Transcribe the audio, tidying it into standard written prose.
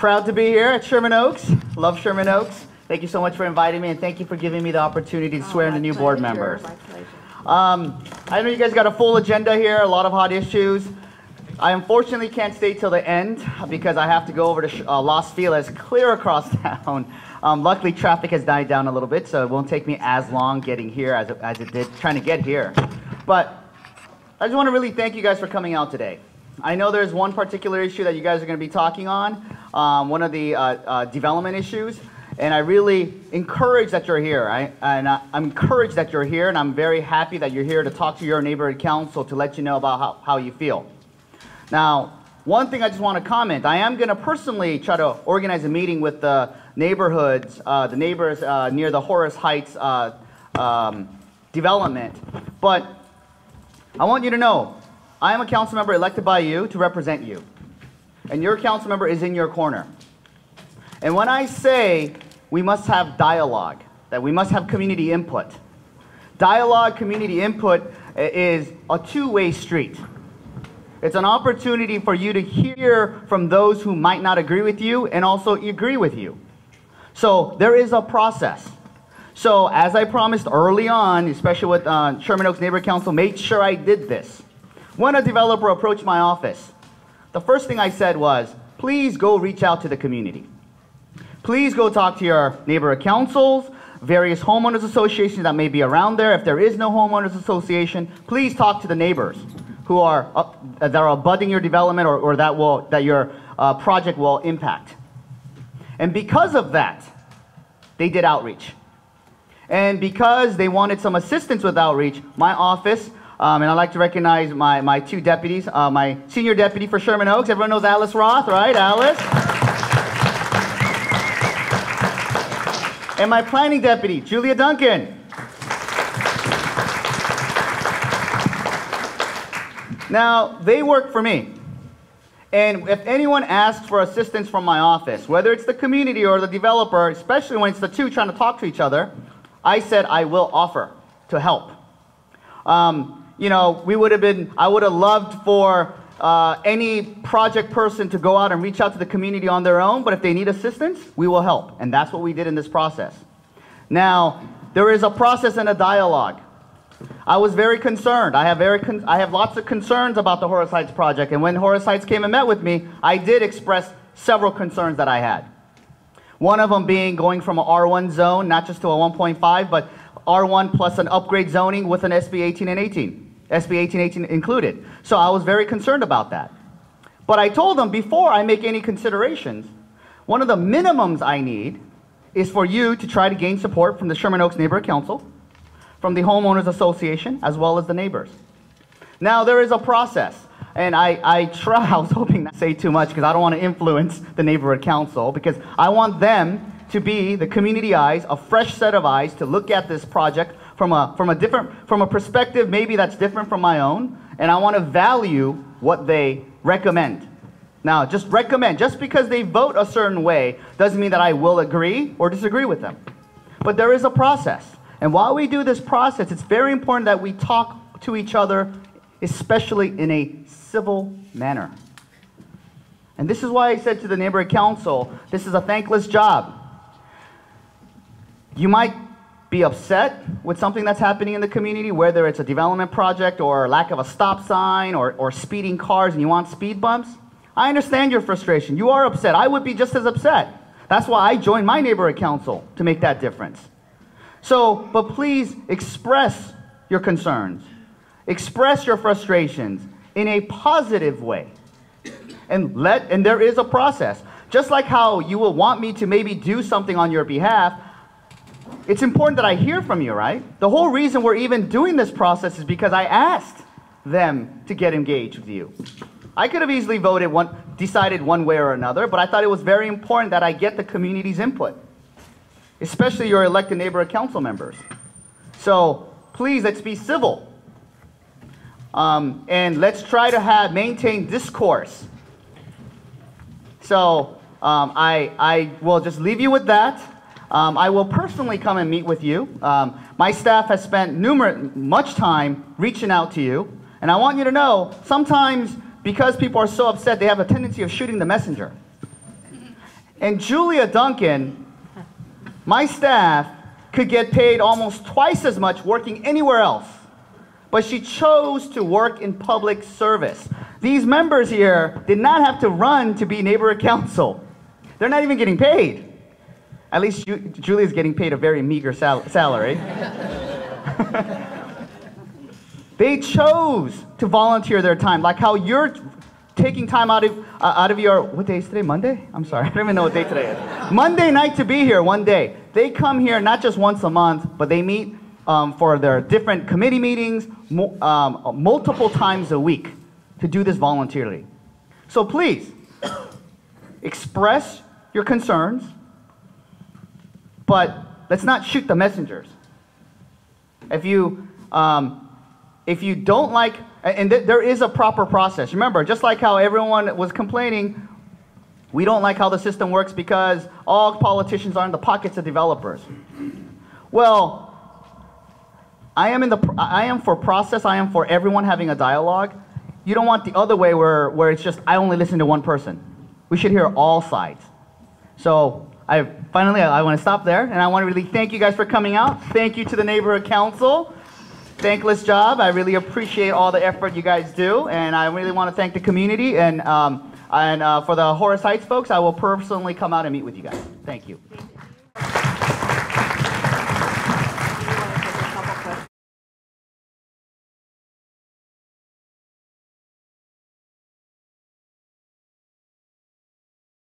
Proud to be here at Sherman Oaks. Love Sherman Oaks. Thank you so much for inviting me, and thank you for giving me the opportunity to swear in the new board members. I know you guys got a full agenda here, a lot of hot issues. I unfortunately can't stay till the end because I have to go over to Los Feliz, clear across town. Luckily, traffic has died down a little bit, so it won't take me as long getting here as it did trying to get here. But I just want to really thank you guys for coming out today. I know there's one particular issue that you guys are going to be talking on, one of the development issues, and I really encourage that you're here. I'm encouraged that you're here, and I'm very happy that you're here to talk to your neighborhood council to let you know about how you feel. Now, one thing I just want to comment, I am going to personally try to organize a meeting with the neighborhoods, the neighbors near the Horace Heights development, but I want you to know, I am a council member elected by you to represent you. And your council member is in your corner. And when I say we must have dialogue, that we must have community input, dialogue, community input is a two-way street. It's an opportunity for you to hear from those who might not agree with you and also agree with you. So there is a process. So as I promised early on, especially with Sherman Oaks Neighborhood Council, made sure I did this. When a developer approached my office, the first thing I said was, please go reach out to the community. Please go talk to your neighborhood councils, various homeowners associations that may be around there. If there is no homeowners association, please talk to the neighbors who are that are abutting your development or that your project will impact. And because of that, they did outreach. And because they wanted some assistance with outreach, my office, and I'd like to recognize my two deputies, my senior deputy for Sherman Oaks. Everyone knows Alice Roth, right? Alice. And my planning deputy, Julia Duncan. Now, they work for me. And if anyone asks for assistance from my office, whether it's the community or the developer, especially when it's the two trying to talk to each other, I said I will offer to help. You know, I would have loved for any project person to go out and reach out to the community on their own, but if they need assistance, we will help. And that's what we did in this process. Now, there is a process and a dialogue. I was very concerned. I have lots of concerns about the Horace Heights project, and when Horace Heights came and met with me, I did express several concerns that I had. One of them being going from an R1 zone, not just to a 1.5, but R1 plus an upgrade zoning with an SB 18 and 18. SB 1818 included. So I was very concerned about that. But I told them before I make any considerations, one of the minimums I need is for you to try to gain support from the Sherman Oaks Neighborhood Council, from the Homeowners Association, as well as the neighbors. Now there is a process, and I was hoping not to say too much because I don't want to influence the Neighborhood Council, because I want them to be the community eyes, a fresh set of eyes to look at this project from a perspective maybe that's different from my own, and I want to value what they recommend. Now, just because they vote a certain way doesn't mean that I will agree or disagree with them. But there is a process. And while we do this process, it's very important that we talk to each other, especially in a civil manner. And this is why I said to the neighborhood council, this is a thankless job. You might be upset with something that's happening in the community, whether it's a development project or lack of a stop sign or speeding cars and you want speed bumps. I understand your frustration. You are upset. I would be just as upset. That's why I joined my neighborhood council, to make that difference. So, but please express your concerns. Express your frustrations in a positive way. And there is a process. Just like how you will want me to maybe do something on your behalf, it's important that I hear from you, right? The whole reason we're even doing this process is because I asked them to get engaged with you. I could have easily decided one way or another, but I thought it was very important that I get the community's input, especially your elected neighborhood council members. So please, let's be civil. And let's try to maintain discourse. So I will just leave you with that. I will personally come and meet with you. My staff has spent much time reaching out to you. And I want you to know, sometimes because people are so upset, they have a tendency of shooting the messenger. And Julia Duncan, my staff, could get paid almost twice as much working anywhere else. But she chose to work in public service. These members here did not have to run to be neighborhood council. They're not even getting paid. At least Julia's getting paid a very meager salary. They chose to volunteer their time, like how you're taking time out of your, what day is today, Monday? I'm sorry, I don't even know what day today is. Monday night to be here one day. They come here not just once a month, but they meet for their different committee meetings multiple times a week to do this voluntarily. So please, express your concerns, but let's not shoot the messengers. If you don't like, and there is a proper process. Remember, just like how everyone was complaining, we don't like how the system works because all politicians are in the pockets of developers. Well, I am for process. I am for everyone having a dialogue. You don't want the other way where it's just I only listen to one person. We should hear all sides. So finally I want to stop there, and I want to really thank you guys for coming out. Thank you to the neighborhood council. Thankless job. I really appreciate all the effort you guys do, and I really want to thank the community. And for the Horace Heights folks, I will personally come out and meet with you guys. Thank you.